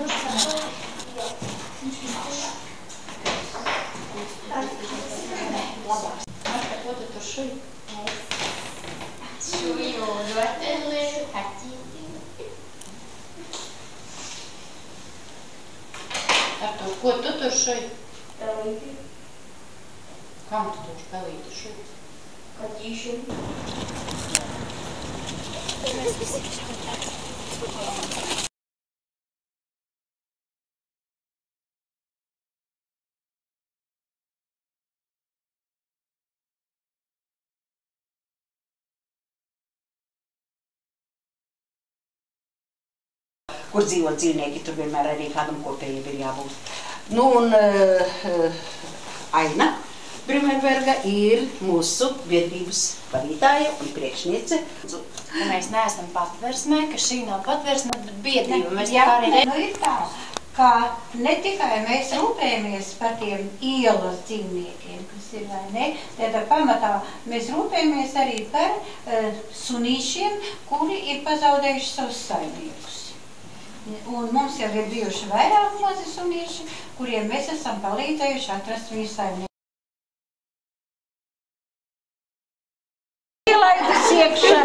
Ko tu tur šuji? Šuju roteli, kaķīti. Artur, ko tu tur šuji? Pelīti. Kam tu tur pelīti šuji? Kaķīšiem. Kur dzīvo dzīvnieki, tur vienmēr arī kādam kopējiem ir jābūt. Nu, un Aina Brimerberga ir mūsu biedrības vadītāja un priekšniece. Ka mēs neesam patversmē, ka šī nav patversme, bet biedrība. Mēs Jā, tā arī nu ir tā, ka ne tikai mēs rūpējamies par tiem ielas dzīvniekiem, kas ir vai ne, tad pamatā mēs rūpējamies arī par sunīšiem, kuri ir pazaudējuši savus saimniekus. Un mums jau ir bijuši vairāk mazi sunīši, kuriem mēs esam palīdzējuši atrast viņu saimnieku. Ielaidis iekšā.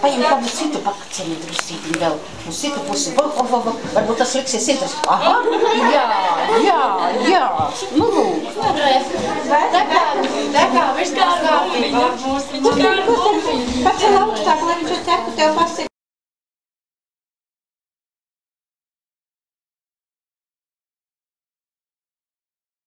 Paņem citu pakaceni drusīti vēl. Un citu pusi. Varbūt tas liksies interesanti. Aha, jā. Nu, lūk. Tā kā viss kā rāpīgi. Pacel augstāk, lai viņš ar teku tev pasaka.